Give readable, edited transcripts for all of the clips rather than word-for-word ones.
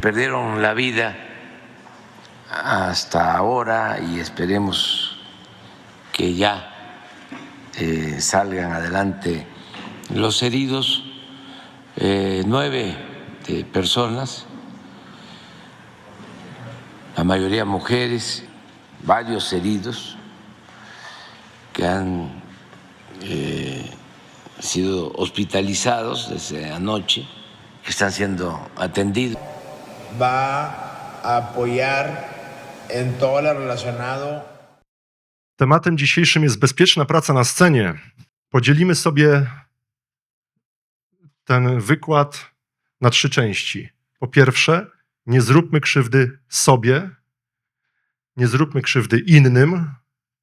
perdieron la vida hasta ahora y esperemos que ya salgan adelante los heridos, 9 personas, la mayoría mujeres, varios heridos que han sido hospitalizados desde anoche, que están siendo atendidos. Va a apoyar en todo lo relacionado. Tematem dzisiejszym jest bezpieczna praca na scenie. Podzielimy sobie ten wykład na 3 części. Po pierwsze, nie zróbmy krzywdy sobie, nie zróbmy krzywdy innym,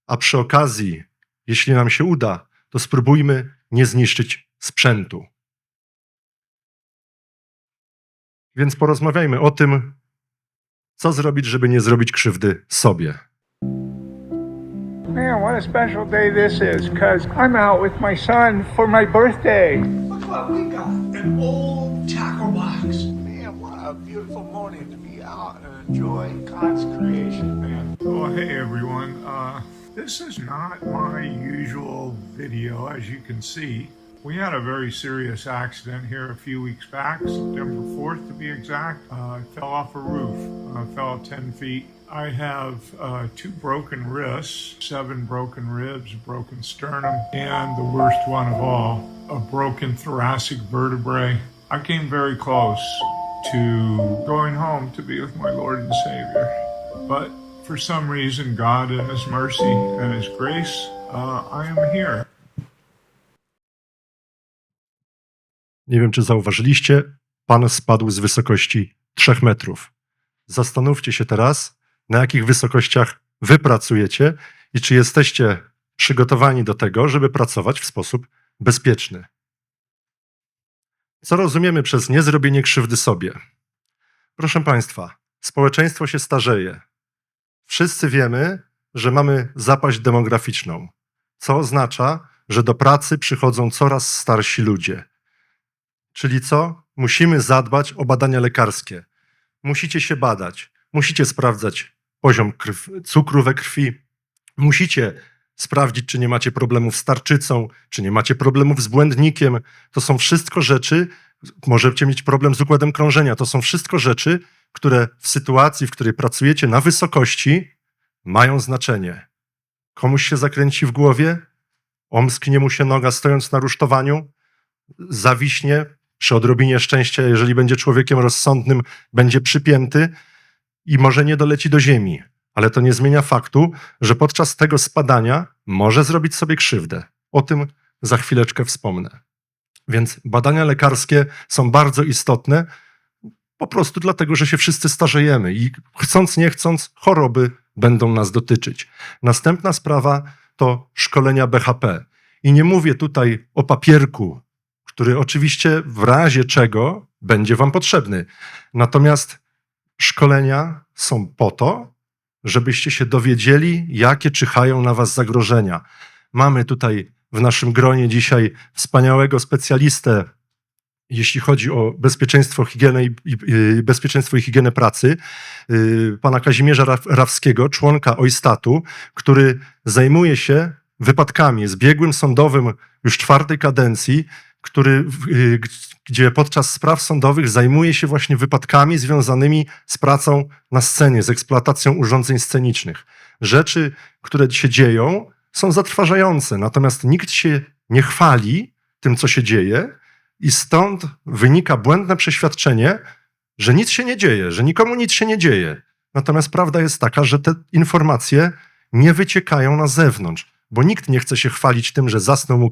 a przy okazji, jeśli nam się uda, to spróbujmy nie zniszczyć sprzętu. Więc porozmawiajmy o tym, co zrobić, żeby nie zrobić krzywdy sobie. Man, what a special day this is, because I'm out with my son for my birthday. Look what we got, an old tackle box. Man, what a beautiful morning to be out and enjoy God's creation, man. Well, hey everyone, this is not my usual video, as you can see. We had a very serious accident here a few weeks back, September 4th to be exact. I fell off a roof, fell 10 feet. I have 2 broken wrists, 7 broken ribs, a broken sternum, and the worst one of all, a broken thoracic vertebrae. I came very close to going home to be with my Lord and Savior. But for some reason, God in His mercy and His grace, I am here. Nie wiem, czy zauważyliście, pan spadł z wysokości 3 metrów. Zastanówcie się teraz, na jakich wysokościach wy pracujecie i czy jesteście przygotowani do tego, żeby pracować w sposób bezpieczny. Co rozumiemy przez niezrobienie krzywdy sobie? Proszę Państwa, społeczeństwo się starzeje. Wszyscy wiemy, że mamy zapaść demograficzną, co oznacza, że do pracy przychodzą coraz starsi ludzie. Czyli co? Musimy zadbać o badania lekarskie. Musicie się badać, musicie sprawdzać poziom cukru we krwi, musicie sprawdzić, czy nie macie problemów z tarczycą, czy nie macie problemów z błędnikiem. To są wszystko rzeczy, możecie mieć problem z układem krążenia. To są wszystko rzeczy, które w sytuacji, w której pracujecie na wysokości, mają znaczenie. Komuś się zakręci w głowie, omsknie mu się noga stojąc na rusztowaniu, zawiśnie, przy odrobinie szczęścia, jeżeli będzie człowiekiem rozsądnym, będzie przypięty i może nie doleci do ziemi. Ale to nie zmienia faktu, że podczas tego spadania może zrobić sobie krzywdę. O tym za chwileczkę wspomnę. Więc badania lekarskie są bardzo istotne, po prostu dlatego, że się wszyscy starzejemy i chcąc nie chcąc choroby będą nas dotyczyć. Następna sprawa to szkolenia BHP. I nie mówię tutaj o papierku, który oczywiście w razie czego będzie wam potrzebny. Natomiast szkolenia są po to, żebyście się dowiedzieli, jakie czyhają na was zagrożenia. Mamy tutaj w naszym gronie dzisiaj wspaniałego specjalistę, jeśli chodzi o bezpieczeństwo, bezpieczeństwo i higienę pracy, pana Kazimierza Rawskiego, członka OISTAT-u, który zajmuje się wypadkami, jest biegłym sądowym już 4. kadencji, gdzie podczas spraw sądowych zajmuje się właśnie wypadkami związanymi z pracą na scenie, z eksploatacją urządzeń scenicznych. Rzeczy, które się dzieją, są zatrważające, natomiast nikt się nie chwali tym, co się dzieje i stąd wynika błędne przeświadczenie, że nic się nie dzieje, że nikomu nic się nie dzieje. Natomiast prawda jest taka, że te informacje nie wyciekają na zewnątrz. Bo nikt nie chce się chwalić tym, że zasnął mu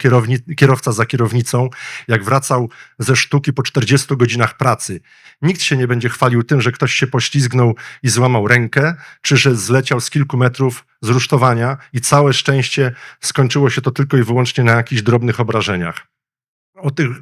kierowca za kierownicą, jak wracał ze sztuki po 40 godzinach pracy. Nikt się nie będzie chwalił tym, że ktoś się poślizgnął i złamał rękę, czy że zleciał z kilku metrów z rusztowania i całe szczęście skończyło się to tylko i wyłącznie na jakichś drobnych obrażeniach.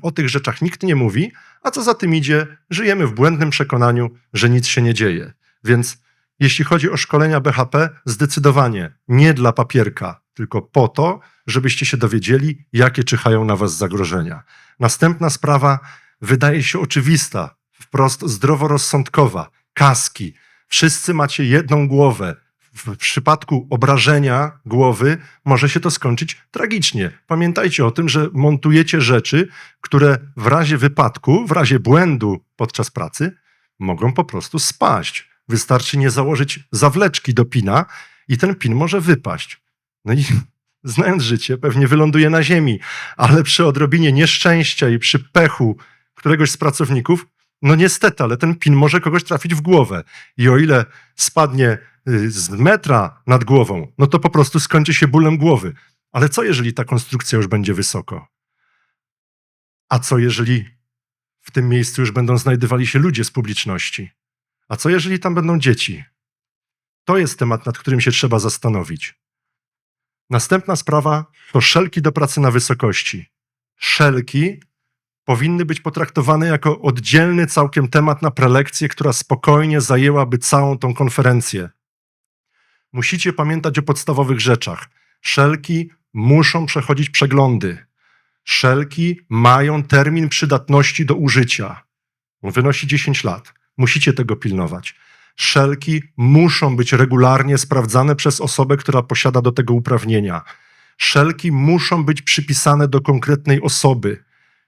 O tych rzeczach nikt nie mówi, a co za tym idzie, żyjemy w błędnym przekonaniu, że nic się nie dzieje. Więc jeśli chodzi o szkolenia BHP, zdecydowanie nie dla papierka, tylko po to, żebyście się dowiedzieli, jakie czyhają na was zagrożenia. Następna sprawa wydaje się oczywista, wprost zdroworozsądkowa. kaski. Wszyscy macie jedną głowę. W przypadku obrażenia głowy może się to skończyć tragicznie. Pamiętajcie o tym, że montujecie rzeczy, które w razie wypadku, w razie błędu podczas pracy mogą po prostu spaść. Wystarczy nie założyć zawleczki do pina i ten pin może wypaść. No i znając życie, pewnie wyląduje na ziemi, ale przy odrobinie nieszczęścia i przy pechu któregoś z pracowników, no niestety, ale ten pin może kogoś trafić w głowę. I o ile spadnie z metra nad głową, no to po prostu skończy się bólem głowy. Ale co jeżeli ta konstrukcja już będzie wysoko? A co jeżeli w tym miejscu już będą znajdowali się ludzie z publiczności? A co jeżeli tam będą dzieci? To jest temat, nad którym się trzeba zastanowić. Następna sprawa to szelki do pracy na wysokości. Szelki powinny być potraktowane jako oddzielny całkiem temat na prelekcję, która spokojnie zajęłaby całą tą konferencję. Musicie pamiętać o podstawowych rzeczach. Szelki muszą przechodzić przeglądy. Szelki mają termin przydatności do użycia. On wynosi 10 lat. Musicie tego pilnować. Szelki muszą być regularnie sprawdzane przez osobę, która posiada do tego uprawnienia. Szelki muszą być przypisane do konkretnej osoby.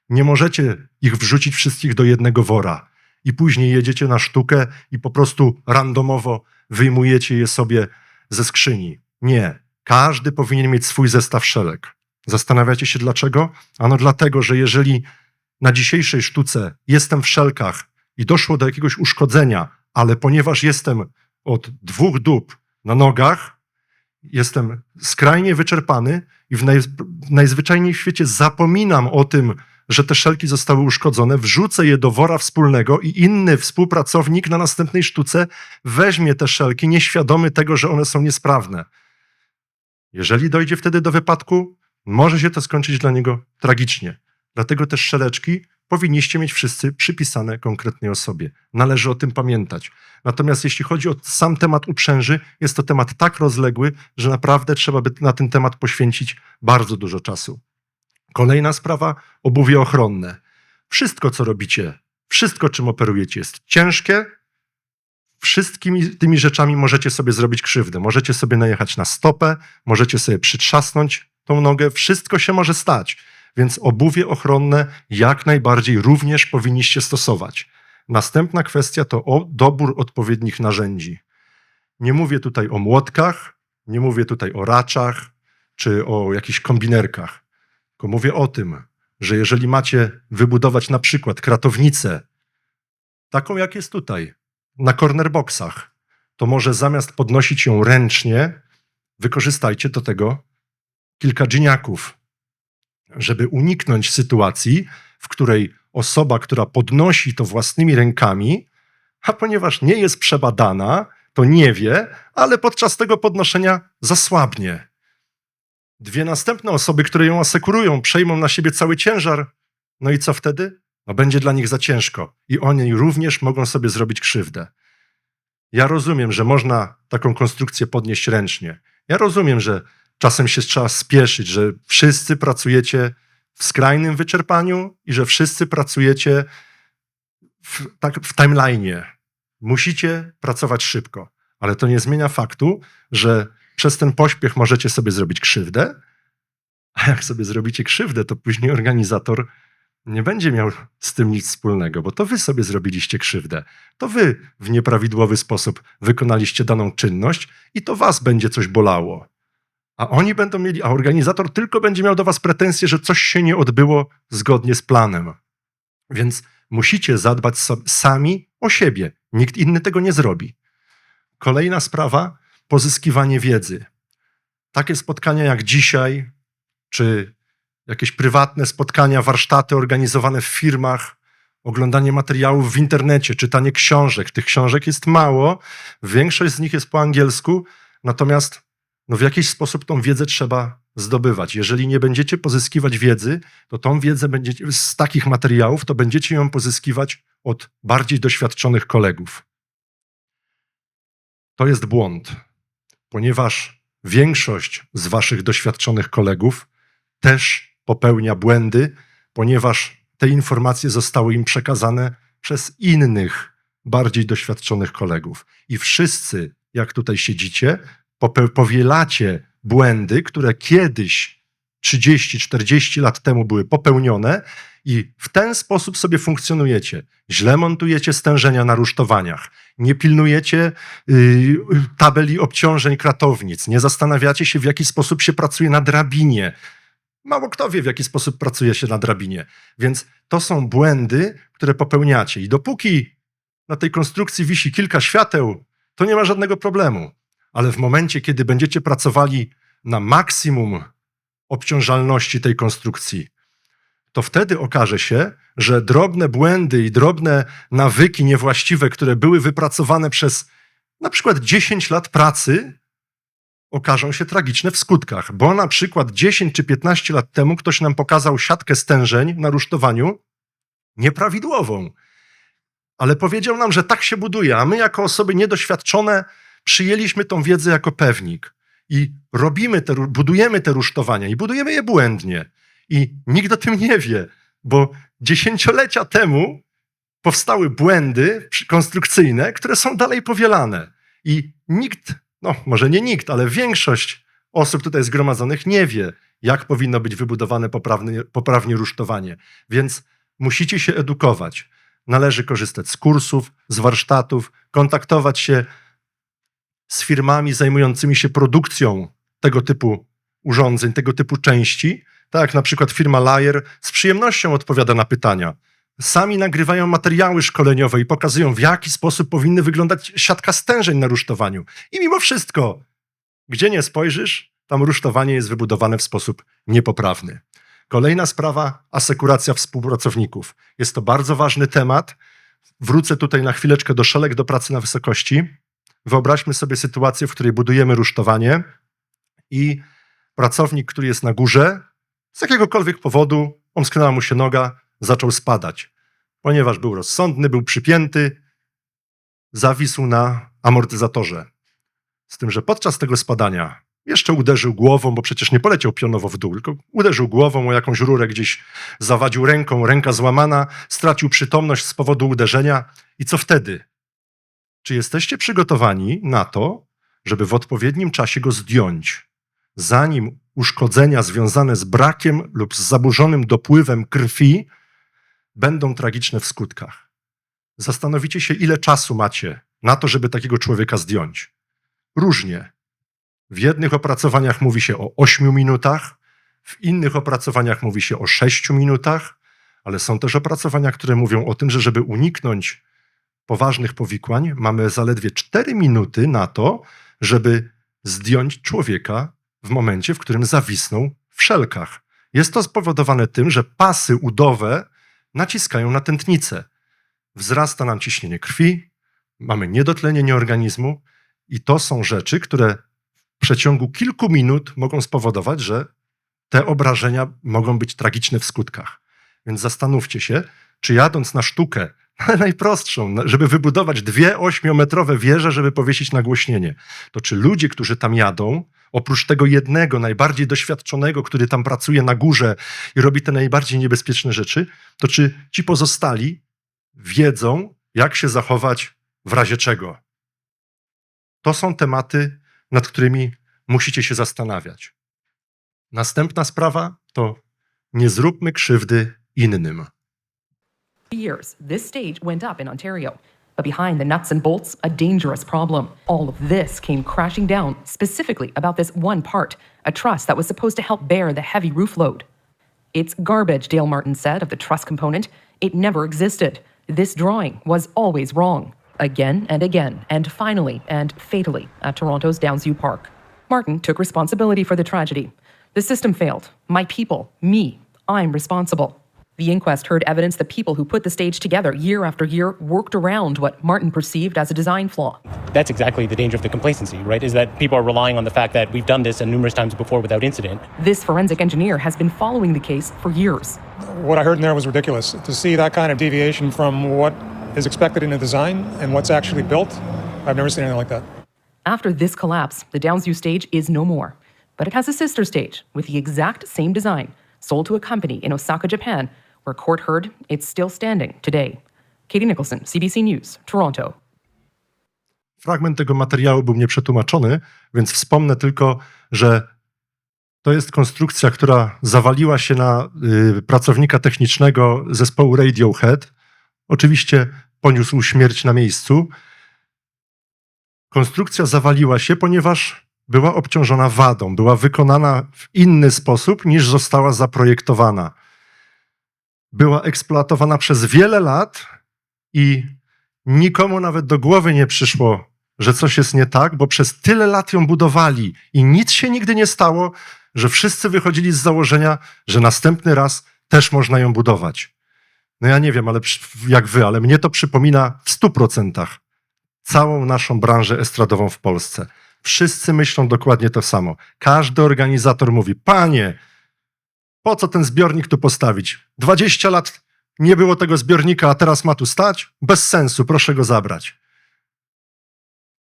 Nie możecie ich wrzucić wszystkich do jednego wora i później jedziecie na sztukę i po prostu randomowo wyjmujecie je sobie ze skrzyni. Nie. Każdy powinien mieć swój zestaw szelek. Zastanawiacie się dlaczego? Ano dlatego, że jeżeli na dzisiejszej sztuce jestem w szelkach i doszło do jakiegoś uszkodzenia, ale ponieważ jestem od 2 dób na nogach, jestem skrajnie wyczerpany i najzwyczajniej w świecie zapominam o tym, że te szelki zostały uszkodzone, wrzucę je do wora wspólnego i inny współpracownik na następnej sztuce weźmie te szelki, nieświadomy tego, że one są niesprawne. Jeżeli dojdzie wtedy do wypadku, może się to skończyć dla niego tragicznie. Dlatego też szeleczki powinniście mieć wszyscy przypisane konkretnej osobie. Należy o tym pamiętać. Natomiast jeśli chodzi o sam temat uprzęży, jest to temat tak rozległy, że naprawdę trzeba by na ten temat poświęcić bardzo dużo czasu. Kolejna sprawa, obuwie ochronne. Wszystko, co robicie, wszystko, czym operujecie, jest ciężkie. Wszystkimi tymi rzeczami możecie sobie zrobić krzywdę. Możecie sobie najechać na stopę, możecie sobie przytrzasnąć tą nogę. Wszystko się może stać. Więc obuwie ochronne jak najbardziej również powinniście stosować. Następna kwestia to dobór odpowiednich narzędzi. Nie mówię tutaj o młotkach, nie mówię tutaj o raczach czy o jakichś kombinerkach. Tylko mówię o tym, że jeżeli macie wybudować na przykład kratownicę, taką jak jest tutaj, na cornerboxach, to może zamiast podnosić ją ręcznie, wykorzystajcie do tego kilka dżiniaków, żeby uniknąć sytuacji, w której osoba, która podnosi to własnymi rękami, a ponieważ nie jest przebadana, to nie wie, ale podczas tego podnoszenia zasłabnie. 2 następne osoby, które ją asekurują, przejmą na siebie cały ciężar. No i co wtedy? No będzie dla nich za ciężko i oni również mogą sobie zrobić krzywdę. Ja rozumiem, że można taką konstrukcję podnieść ręcznie. Ja rozumiem, że czasem się trzeba spieszyć, że wszyscy pracujecie w skrajnym wyczerpaniu i że wszyscy pracujecie w timeline'ie. Musicie pracować szybko, ale to nie zmienia faktu, że przez ten pośpiech możecie sobie zrobić krzywdę, a jak sobie zrobicie krzywdę, to później organizator nie będzie miał z tym nic wspólnego, bo to wy sobie zrobiliście krzywdę. To wy w nieprawidłowy sposób wykonaliście daną czynność i to was będzie coś bolało. A oni będą mieli, a organizator tylko będzie miał do was pretensje, że coś się nie odbyło zgodnie z planem. Więc musicie zadbać sami o siebie. Nikt inny tego nie zrobi. Kolejna sprawa, pozyskiwanie wiedzy. Takie spotkania jak dzisiaj, czy jakieś prywatne spotkania, warsztaty organizowane w firmach, oglądanie materiałów w internecie, czytanie książek. Tych książek jest mało, większość z nich jest po angielsku, natomiast w jakiś sposób tą wiedzę trzeba zdobywać. Jeżeli nie będziecie pozyskiwać wiedzy, to tą wiedzę będziecie, z takich materiałów, to będziecie ją pozyskiwać od bardziej doświadczonych kolegów. To jest błąd, ponieważ większość z waszych doświadczonych kolegów też popełnia błędy, ponieważ te informacje zostały im przekazane przez innych, bardziej doświadczonych kolegów. I wszyscy, jak tutaj siedzicie, powielacie błędy, które kiedyś 30-40 lat temu były popełnione i w ten sposób sobie funkcjonujecie. Źle montujecie stężenia na rusztowaniach, nie pilnujecie tabeli obciążeń kratownic, nie zastanawiacie się, w jaki sposób się pracuje na drabinie. Mało kto wie, w jaki sposób pracuje się na drabinie. Więc to są błędy, które popełniacie. I dopóki na tej konstrukcji wisi kilka świateł, to nie ma żadnego problemu. Ale w momencie, kiedy będziecie pracowali na maksimum obciążalności tej konstrukcji, to wtedy okaże się, że drobne błędy i drobne nawyki niewłaściwe, które były wypracowane przez na przykład 10 lat pracy, okażą się tragiczne w skutkach. Bo na przykład 10 czy 15 lat temu ktoś nam pokazał siatkę stężeń na rusztowaniu nieprawidłową. Ale powiedział nam, że tak się buduje, a my jako osoby niedoświadczone przyjęliśmy tą wiedzę jako pewnik. I budujemy te rusztowania i budujemy je błędnie. I nikt o tym nie wie, bo dziesięciolecia temu powstały błędy konstrukcyjne, które są dalej powielane. I nikt, no może nie nikt, ale większość osób tutaj zgromadzonych nie wie, jak powinno być wybudowane poprawnie rusztowanie. Więc musicie się edukować. Należy korzystać z kursów, z warsztatów, kontaktować się z firmami zajmującymi się produkcją tego typu urządzeń, tego typu części. Tak jak na przykład firma Layer z przyjemnością odpowiada na pytania. Sami nagrywają materiały szkoleniowe i pokazują, w jaki sposób powinny wyglądać siatka stężeń na rusztowaniu. I mimo wszystko, gdzie nie spojrzysz, tam rusztowanie jest wybudowane w sposób niepoprawny. Kolejna sprawa, asekuracja współpracowników. Jest to bardzo ważny temat. Wrócę tutaj na chwileczkę do szelek do pracy na wysokości. Wyobraźmy sobie sytuację, w której budujemy rusztowanie i pracownik, który jest na górze, z jakiegokolwiek powodu omsknęła mu się noga, zaczął spadać. Ponieważ był rozsądny, był przypięty, zawisł na amortyzatorze. Z tym, że podczas tego spadania jeszcze uderzył głową, bo przecież nie poleciał pionowo w dół, tylko uderzył głową o jakąś rurę, gdzieś zawadził ręką, ręka złamana, stracił przytomność z powodu uderzenia. I co wtedy? Czy jesteście przygotowani na to, żeby w odpowiednim czasie go zdjąć, zanim uszkodzenia związane z brakiem lub z zaburzonym dopływem krwi będą tragiczne w skutkach? Zastanowicie się, ile czasu macie na to, żeby takiego człowieka zdjąć. Różnie. W jednych opracowaniach mówi się o 8 minutach, w innych opracowaniach mówi się o 6 minutach, ale są też opracowania, które mówią o tym, że żeby uniknąć poważnych powikłań, mamy zaledwie 4 minuty na to, żeby zdjąć człowieka w momencie, w którym zawisnął w szelkach. Jest to spowodowane tym, że pasy udowe naciskają na tętnicę. Wzrasta nam ciśnienie krwi, mamy niedotlenienie organizmu i to są rzeczy, które w przeciągu kilku minut mogą spowodować, że te obrażenia mogą być tragiczne w skutkach. Więc zastanówcie się, czy jadąc na sztukę, ale najprostszą, żeby wybudować 2 8-metrowe wieże, żeby powiesić nagłośnienie, to czy ludzie, którzy tam jadą, oprócz tego jednego, najbardziej doświadczonego, który tam pracuje na górze i robi te najbardziej niebezpieczne rzeczy, to czy ci pozostali wiedzą, jak się zachować w razie czego? To są tematy, nad którymi musicie się zastanawiać. Następna sprawa to nie zróbmy krzywdy innym. Years, this stage went up in Ontario. But behind the nuts and bolts, a dangerous problem. All of this came crashing down specifically about this one part, a truss that was supposed to help bear the heavy roof load. It's garbage, Dale Martin said of the truss component. It never existed. This drawing was always wrong. Again and finally and fatally at Toronto's Downsview Park. Martin took responsibility for the tragedy. The system failed. My people, me, I'm responsible. The inquest heard evidence that people who put the stage together year after year worked around what Martin perceived as a design flaw. That's exactly the danger of the complacency, right? Is that people are relying on the fact that we've done this numerous times before without incident. This forensic engineer has been following the case for years. What I heard in there was ridiculous. To see that kind of deviation from what is expected in a design and what's actually built, I've never seen anything like that. After this collapse, the Downsview stage is no more. But it has a sister stage with the exact same design, sold to a company in Osaka, Japan, where court heard it's still standing today. Katie Nicholson, CBC News, Toronto. Fragment tego materiału był nieprzetłumaczony, więc wspomnę tylko, że to jest konstrukcja, która zawaliła się na pracownika technicznego zespołu Radiohead. Oczywiście poniósł śmierć na miejscu. Konstrukcja zawaliła się, ponieważ była obciążona wadą, była wykonana w inny sposób niż została zaprojektowana. Była eksploatowana przez wiele lat i nikomu nawet do głowy nie przyszło, że coś jest nie tak, bo przez tyle lat ją budowali i nic się nigdy nie stało, że wszyscy wychodzili z założenia, że następny raz też można ją budować. No ja nie wiem, ale jak wy, ale mnie to przypomina w 100% całą naszą branżę estradową w Polsce. Wszyscy myślą dokładnie to samo. Każdy organizator mówi, panie, po co ten zbiornik tu postawić? 20 lat nie było tego zbiornika, a teraz ma tu stać? Bez sensu, proszę go zabrać.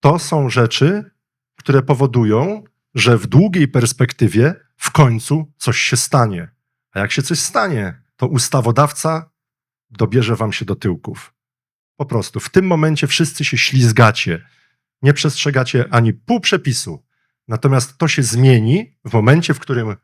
To są rzeczy, które powodują, że w długiej perspektywie w końcu coś się stanie. A jak się coś stanie, to ustawodawca dobierze wam się do tyłków. Po prostu w tym momencie wszyscy się ślizgacie. Nie przestrzegacie ani pół przepisu. Natomiast to się zmieni w momencie, w którym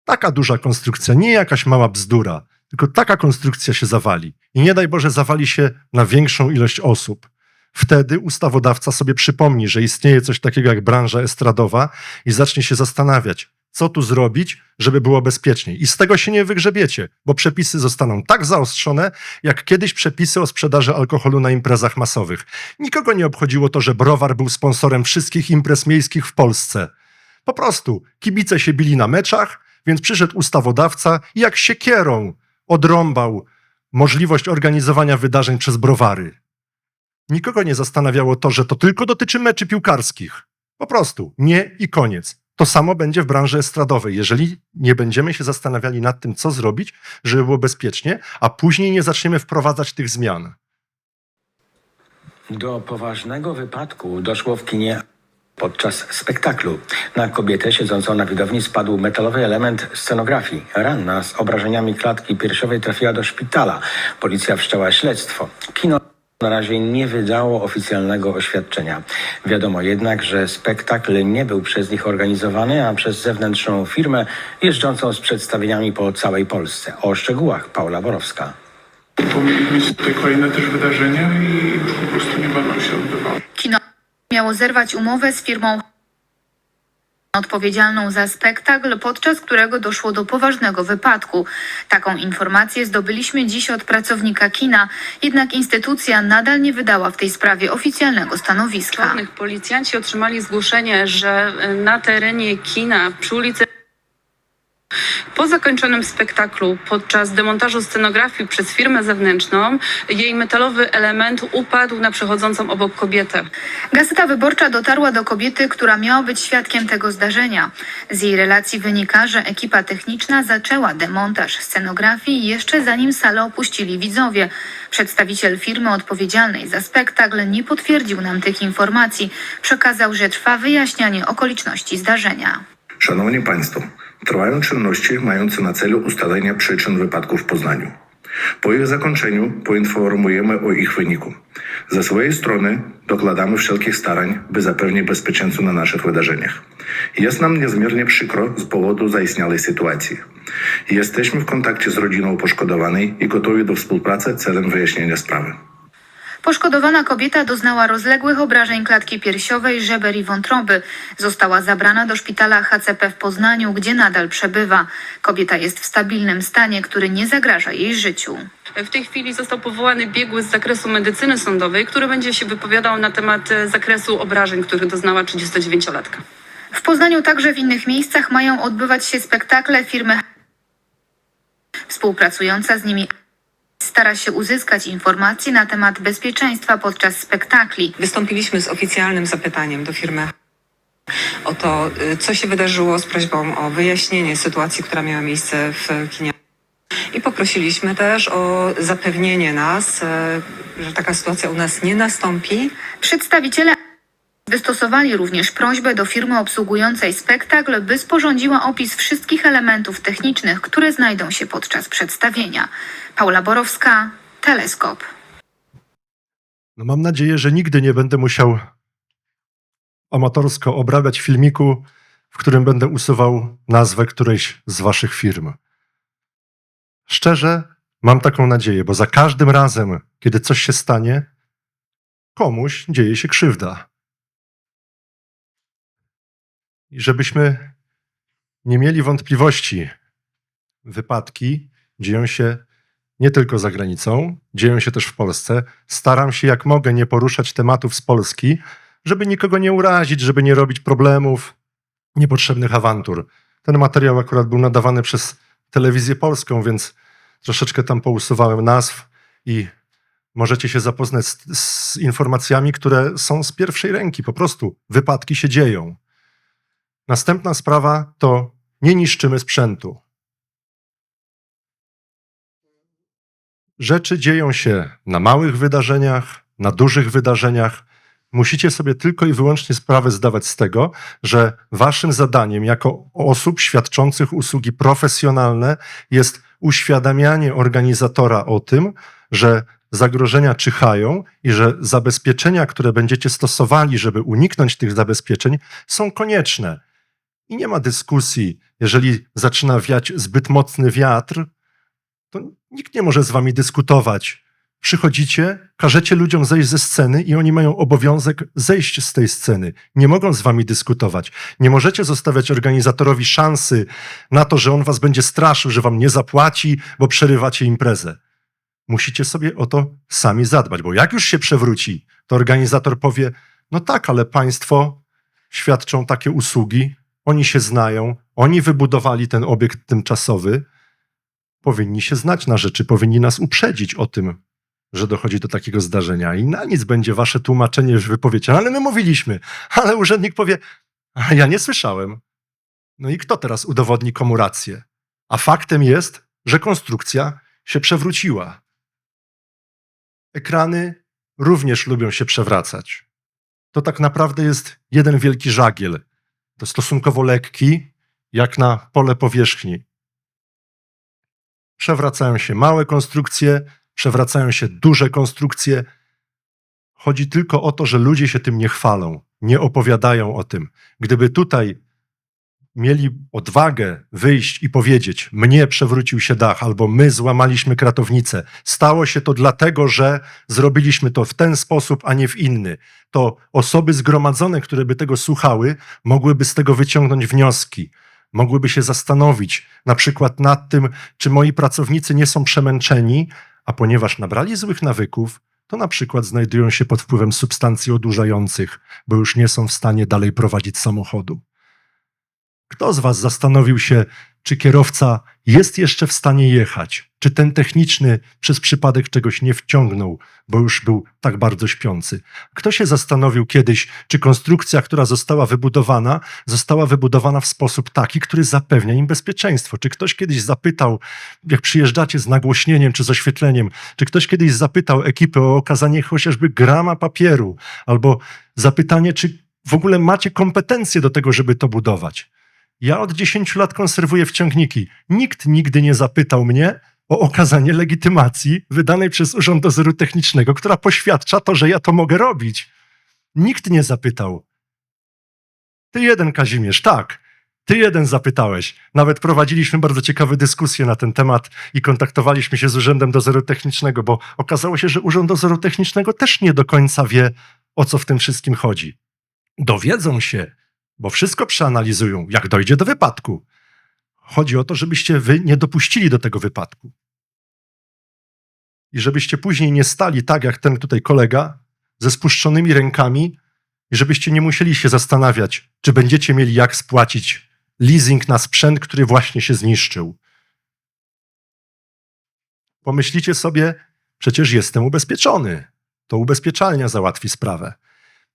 taka duża konstrukcja, nie jakaś mała bzdura, tylko taka konstrukcja się zawali. I nie daj Boże zawali się na większą ilość osób. Wtedy ustawodawca sobie przypomni, że istnieje coś takiego jak branża estradowa i zacznie się zastanawiać, co tu zrobić, żeby było bezpieczniej. I z tego się nie wygrzebiecie, bo przepisy zostaną tak zaostrzone, jak kiedyś przepisy o sprzedaży alkoholu na imprezach masowych. Nikogo nie obchodziło to, że browar był sponsorem wszystkich imprez miejskich w Polsce. Po prostu kibice się bili na meczach, więc przyszedł ustawodawca i jak siekierą odrąbał możliwość organizowania wydarzeń przez browary. Nikogo nie zastanawiało to, że to tylko dotyczy meczy piłkarskich. Po prostu nie i koniec. To samo będzie w branży estradowej. Jeżeli nie będziemy się zastanawiali nad tym, co zrobić, żeby było bezpiecznie, a później nie zaczniemy wprowadzać tych zmian. Do poważnego wypadku doszło w kinie podczas spektaklu. Na kobietę siedzącą na widowni spadł metalowy element scenografii. Ranna z obrażeniami klatki piersiowej trafiła do szpitala. Policja wszczęła śledztwo. Kino na razie nie wydało oficjalnego oświadczenia. Wiadomo jednak, że spektakl nie był przez nich organizowany, a przez zewnętrzną firmę jeżdżącą z przedstawieniami po całej Polsce. O szczegółach Paula Borowska. Bo mieliśmy tutaj kolejne też wydarzenia i już po prostu nie będą się odbywały. Kino miało zerwać umowę z firmą odpowiedzialną za spektakl, podczas którego doszło do poważnego wypadku. Taką informację zdobyliśmy dziś od pracownika kina, jednak instytucja nadal nie wydała w tej sprawie oficjalnego stanowiska. Policjanci otrzymali zgłoszenie, że na terenie kina przy ulicy po zakończonym spektaklu, podczas demontażu scenografii przez firmę zewnętrzną, jej metalowy element upadł na przechodzącą obok kobietę. Gazeta Wyborcza dotarła do kobiety, która miała być świadkiem tego zdarzenia. Z jej relacji wynika, że ekipa techniczna zaczęła demontaż scenografii jeszcze zanim salę opuścili widzowie. Przedstawiciel firmy odpowiedzialnej za spektakl nie potwierdził nam tych informacji. Przekazał, że trwa wyjaśnianie okoliczności zdarzenia. Szanowni Państwo, trwają czynności mające na celu ustalenie przyczyn wypadku w Poznaniu. Po ich zakończeniu poinformujemy o ich wyniku. Ze swojej strony dokładamy wszelkich starań, by zapewnić bezpieczeństwo na naszych wydarzeniach. Jest nam niezmiernie przykro z powodu zaistniałej sytuacji. Jesteśmy w kontakcie z rodziną poszkodowanej i gotowi do współpracy celem wyjaśnienia sprawy. Poszkodowana kobieta doznała rozległych obrażeń klatki piersiowej, żeber i wątroby. Została zabrana do szpitala HCP w Poznaniu, gdzie nadal przebywa. Kobieta jest w stabilnym stanie, który nie zagraża jej życiu. W tej chwili został powołany biegły z zakresu medycyny sądowej, który będzie się wypowiadał na temat zakresu obrażeń, których doznała 39-latka. W Poznaniu, także w innych miejscach mają odbywać się spektakle firmy współpracująca z nimi stara się uzyskać informacje na temat bezpieczeństwa podczas spektakli. Wystąpiliśmy z oficjalnym zapytaniem do firmy o to, co się wydarzyło, z prośbą o wyjaśnienie sytuacji, która miała miejsce w kinie. I poprosiliśmy też o zapewnienie nas, że taka sytuacja u nas nie nastąpi. Przedstawiciele wystosowali również prośbę do firmy obsługującej spektakl, by sporządziła opis wszystkich elementów technicznych, które znajdą się podczas przedstawienia. Paula Borowska, Teleskop. No mam nadzieję, że nigdy nie będę musiał amatorsko obrabiać filmiku, w którym będę usuwał nazwę którejś z waszych firm. Szczerze, mam taką nadzieję, bo za każdym razem, kiedy coś się stanie, komuś dzieje się krzywda. I żebyśmy nie mieli wątpliwości, wypadki dzieją się nie tylko za granicą, dzieją się też w Polsce. Staram się jak mogę nie poruszać tematów z Polski, żeby nikogo nie urazić, żeby nie robić problemów, niepotrzebnych awantur. Ten materiał akurat był nadawany przez Telewizję Polską, więc troszeczkę tam pousuwałem nazw i możecie się zapoznać z informacjami, które są z pierwszej ręki. Po prostu wypadki się dzieją. Następna sprawa to nie niszczymy sprzętu. Rzeczy dzieją się na małych wydarzeniach, na dużych wydarzeniach. Musicie sobie tylko i wyłącznie sprawę zdawać z tego, że waszym zadaniem jako osób świadczących usługi profesjonalne jest uświadamianie organizatora o tym, że zagrożenia czyhają i że zabezpieczenia, które będziecie stosowali, żeby uniknąć tych zabezpieczeń, są konieczne. I nie ma dyskusji, jeżeli zaczyna wiać zbyt mocny wiatr, to nikt nie może z wami dyskutować. Przychodzicie, każecie ludziom zejść ze sceny i oni mają obowiązek zejść z tej sceny. Nie mogą z wami dyskutować. Nie możecie zostawiać organizatorowi szansy na to, że on was będzie straszył, że wam nie zapłaci, bo przerywacie imprezę. Musicie sobie o to sami zadbać, bo jak już się przewróci, to organizator powie, no tak, ale państwo świadczą takie usługi, oni się znają, oni wybudowali ten obiekt tymczasowy, powinni się znać na rzeczy, powinni nas uprzedzić o tym, że dochodzi do takiego zdarzenia i na nic będzie wasze tłumaczenie, już wypowiecie, ale my mówiliśmy, ale urzędnik powie, a ja nie słyszałem. No i kto teraz udowodni komu rację? A faktem jest, że konstrukcja się przewróciła. Ekrany również lubią się przewracać. To tak naprawdę jest jeden wielki żagiel. To stosunkowo lekki, jak na pole powierzchni. Przewracają się małe konstrukcje, przewracają się duże konstrukcje. Chodzi tylko o to, że ludzie się tym nie chwalą, nie opowiadają o tym. Gdyby tutaj mieli odwagę wyjść i powiedzieć, mnie przewrócił się dach, albo my złamaliśmy kratownicę, stało się to dlatego, że zrobiliśmy to w ten sposób, a nie w inny, to osoby zgromadzone, które by tego słuchały, mogłyby z tego wyciągnąć wnioski. Mogłyby się zastanowić na przykład nad tym, czy moi pracownicy nie są przemęczeni, a ponieważ nabrali złych nawyków, to na przykład znajdują się pod wpływem substancji odurzających, bo już nie są w stanie dalej prowadzić samochodu. Kto z was zastanowił się, czy kierowca jest jeszcze w stanie jechać? Czy ten techniczny przez przypadek czegoś nie wciągnął, bo już był tak bardzo śpiący? Kto się zastanowił kiedyś, czy konstrukcja, która została wybudowana w sposób taki, który zapewnia im bezpieczeństwo? Czy ktoś kiedyś zapytał, jak przyjeżdżacie z nagłośnieniem czy z oświetleniem, czy ktoś kiedyś zapytał ekipy o okazanie chociażby grama papieru, albo zapytanie, czy w ogóle macie kompetencje do tego, żeby to budować? Ja od 10 lat konserwuję wciągniki. Nikt nigdy nie zapytał mnie o okazanie legitymacji wydanej przez Urząd Dozoru Technicznego, która poświadcza to, że ja to mogę robić. Nikt nie zapytał. Ty jeden, Kazimierz, tak. Ty jeden zapytałeś. Nawet prowadziliśmy bardzo ciekawe dyskusje na ten temat i kontaktowaliśmy się z Urzędem Dozoru Technicznego, bo okazało się, że Urząd Dozoru Technicznego też nie do końca wie, o co w tym wszystkim chodzi. Dowiedzą się, bo wszystko przeanalizują, jak dojdzie do wypadku. Chodzi o to, żebyście wy nie dopuścili do tego wypadku. I żebyście później nie stali tak, jak ten tutaj kolega, ze spuszczonymi rękami i żebyście nie musieli się zastanawiać, czy będziecie mieli jak spłacić leasing na sprzęt, który właśnie się zniszczył. Pomyślicie sobie, przecież jestem ubezpieczony. To ubezpieczalnia załatwi sprawę.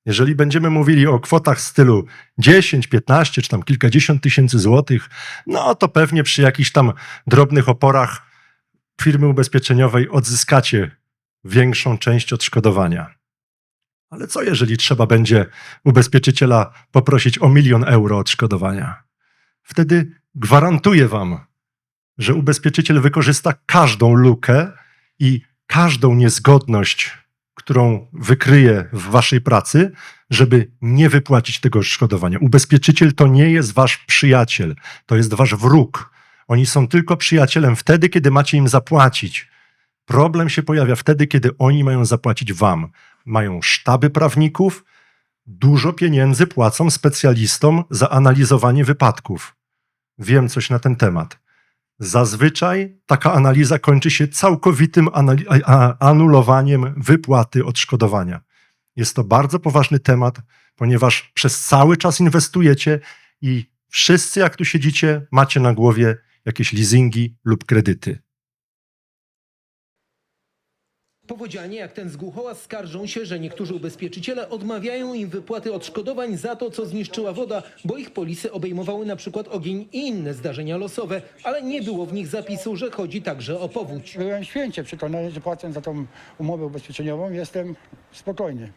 Jeżeli będziemy mówili o kwotach w stylu 10, 15 czy tam kilkadziesiąt tysięcy złotych, no to pewnie przy jakichś tam drobnych oporach firmy ubezpieczeniowej odzyskacie większą część odszkodowania. Ale co jeżeli trzeba będzie ubezpieczyciela poprosić o 1 000 000 euro odszkodowania? Wtedy gwarantuję wam, że ubezpieczyciel wykorzysta każdą lukę i każdą niezgodność, którą wykryje w waszej pracy, żeby nie wypłacić tego odszkodowania. Ubezpieczyciel to nie jest wasz przyjaciel, to jest wasz wróg. Oni są tylko przyjacielem wtedy, kiedy macie im zapłacić. Problem się pojawia wtedy, kiedy oni mają zapłacić wam. Mają sztaby prawników, dużo pieniędzy płacą specjalistom za analizowanie wypadków. Wiem coś na ten temat. Zazwyczaj taka analiza kończy się całkowitym anulowaniem wypłaty odszkodowania. Jest to bardzo poważny temat, ponieważ przez cały czas inwestujecie i wszyscy, jak tu siedzicie, macie na głowie jakieś leasingi lub kredyty. Powodzianie jak ten z Głuchoła skarżą się, że niektórzy ubezpieczyciele odmawiają im wypłaty odszkodowań za to, co zniszczyła woda, bo ich polisy obejmowały na przykład ogień i inne zdarzenia losowe, ale nie było w nich zapisu, że chodzi także o powódź. Byłem święcie przekonany, że płacąc za tą umowę ubezpieczeniową jestem spokojny.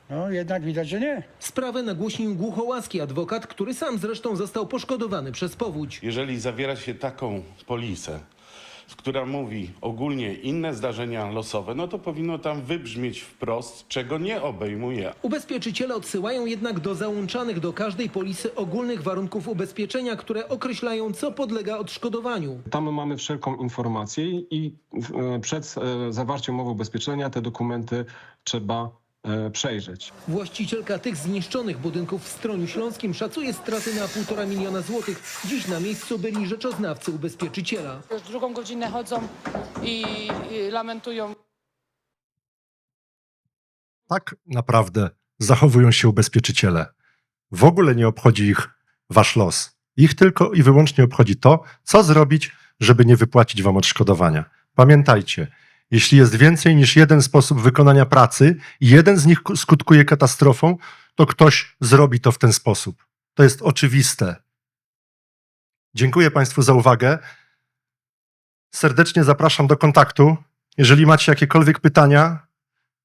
No jednak widać, że nie. Sprawę nagłośnił głuchołaski adwokat, który sam zresztą został poszkodowany przez powódź. Jeżeli zawiera się taką polisę, która mówi ogólnie inne zdarzenia losowe, no to powinno tam wybrzmieć wprost, czego nie obejmuje. Ubezpieczyciele odsyłają jednak do załączanych do każdej polisy ogólnych warunków ubezpieczenia, które określają, co podlega odszkodowaniu. Tam mamy wszelką informację i przed zawarciem umowy ubezpieczenia te dokumenty trzeba przejrzeć. Właścicielka tych zniszczonych budynków w Stroniu Śląskim szacuje straty na 1,5 miliona złotych. Dziś na miejscu byli rzeczoznawcy ubezpieczyciela. Już drugą godzinę chodzą i lamentują. Tak naprawdę zachowują się ubezpieczyciele. W ogóle nie obchodzi ich wasz los. Ich tylko i wyłącznie obchodzi to, co zrobić, żeby nie wypłacić wam odszkodowania. Pamiętajcie, jeśli jest więcej niż jeden sposób wykonania pracy i jeden z nich skutkuje katastrofą, to ktoś zrobi to w ten sposób. To jest oczywiste. Dziękuję Państwu za uwagę. Serdecznie zapraszam do kontaktu. Jeżeli macie jakiekolwiek pytania,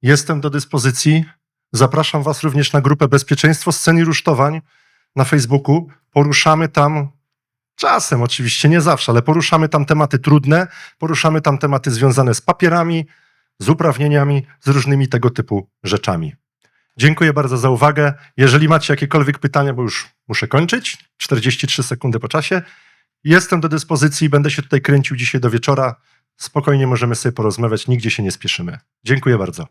jestem do dyspozycji. Zapraszam Was również na grupę Bezpieczeństwo Scen i Rusztowań na Facebooku. Poruszamy tam, czasem oczywiście, nie zawsze, ale poruszamy tam tematy trudne, poruszamy tam tematy związane z papierami, z uprawnieniami, z różnymi tego typu rzeczami. Dziękuję bardzo za uwagę. Jeżeli macie jakiekolwiek pytania, bo już muszę kończyć, 43 sekundy po czasie, jestem do dyspozycji, będę się tutaj kręcił dzisiaj do wieczora. Spokojnie możemy sobie porozmawiać, nigdzie się nie spieszymy. Dziękuję bardzo.